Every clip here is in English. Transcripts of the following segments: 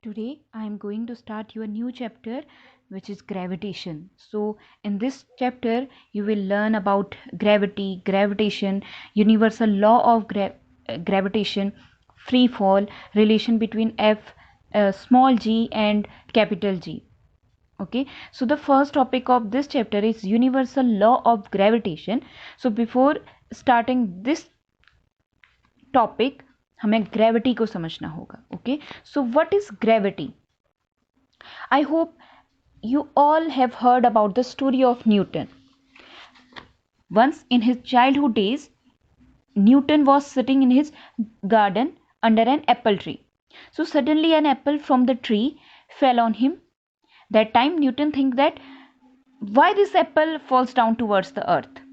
Today I am going to start your new chapter, which is gravitation. So in this chapter you will learn about gravity, gravitation, universal law of gravitation, free fall, relation between F small g and capital G. Okay, so the first topic of this chapter is universal law of gravitation. So before starting this topic हमें gravity को समझना होगा. Okay, so what is gravity? I hope you all have heard about the story of Newton. Once in his childhood days, Newton was sitting in his garden under an apple tree. So suddenly an apple from the tree fell on him. That time Newton think that why this apple falls down towards the earth.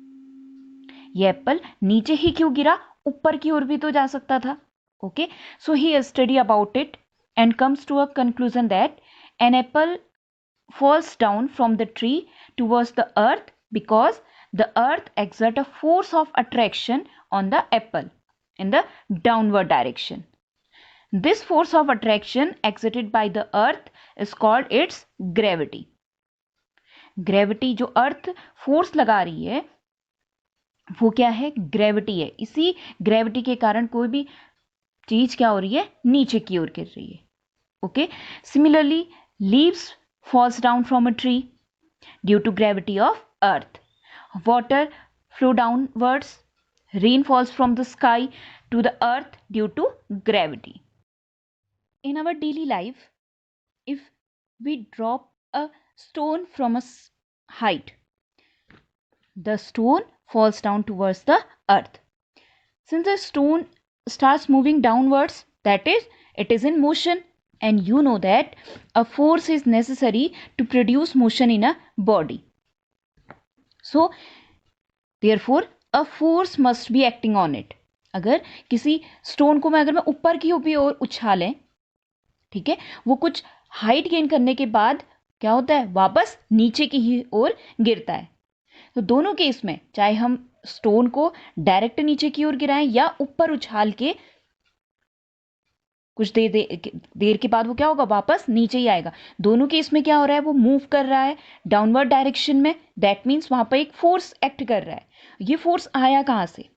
ये Apple नीचे ही क्यों गिरा, ऊपर की ओर भी तो जा सकता था. Okay, so he study about it and comes to a conclusion that an apple falls down from the tree towards the earth because the earth exerts a force of attraction on the apple in the downward direction. This force of attraction exerted by the earth is called its gravity. Gravity जो earth force लगा रही है वो क्या है? Gravity है. इसी gravity के कारण कोई भी चीज क्या हो रही है? नीचे की ओर गिर रही है. Okay, similarly leaves falls down from a tree due to gravity of earth. Water flow downwards. Rain falls from the sky to the earth due to gravity. In our daily life, if we drop a stone from a height, the stone falls down towards the earth. Since the stone starts moving downwards, that is, it is in motion, and you know that a force is necessary to produce motion in a body. So therefore a force must be acting on it. अगर किसी stone को मैं ऊपर की ओर उछालें, ठीक है, वो कुछ हाइट गेन करने के बाद क्या होता है? वापस नीचे की ही ओर गिरता है. तो दोनों केस में चाहे हम स्टोन को डायरेक्ट नीचे की ओर गिराएं या ऊपर उछाल के कुछ देर के बाद वो क्या होगा? वापस नीचे ही आएगा. दोनों केस में क्या हो रहा है? वो मूव कर रहा है डाउनवर्ड डायरेक्शन में. दैट मीन्स वहां पर एक फोर्स एक्ट कर रहा है. ये फोर्स आया कहां से?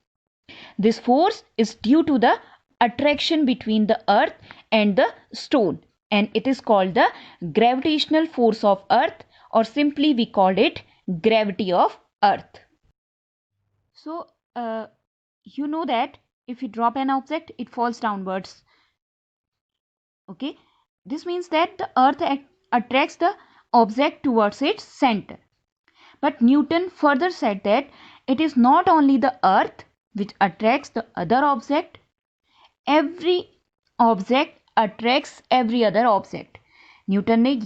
This force is due to the attraction between the earth and the stone and it is called the gravitational force of earth, और simply we called it gravity of earth. So you know that if you drop an object, it falls downwards. Okay, this means that the earth attracts the object towards its center. But Newton further said that it is not only the earth which attracts the other object. Every object attracts every other object. Newton ने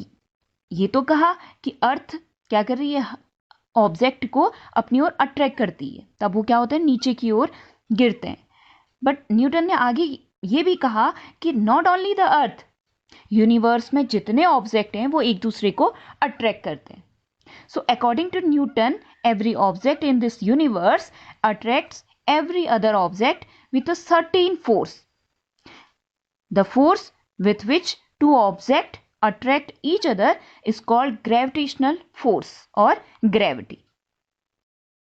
ये तो कहा कि अर्थ क्या कर रही है? Object को अपनी ओर अट्रैक्ट करती है, तब वो क्या होता है? नीचे की ओर गिरते हैं. बट न्यूटन ने आगे ये भी कहा कि not only the earth, universe में जितने ऑब्जेक्ट हैं वो एक दूसरे को अट्रैक्ट करते हैं. So according to Newton, every object in this universe attracts every other object with a certain force. The force with which two objects attract each other is called gravitational force or gravity.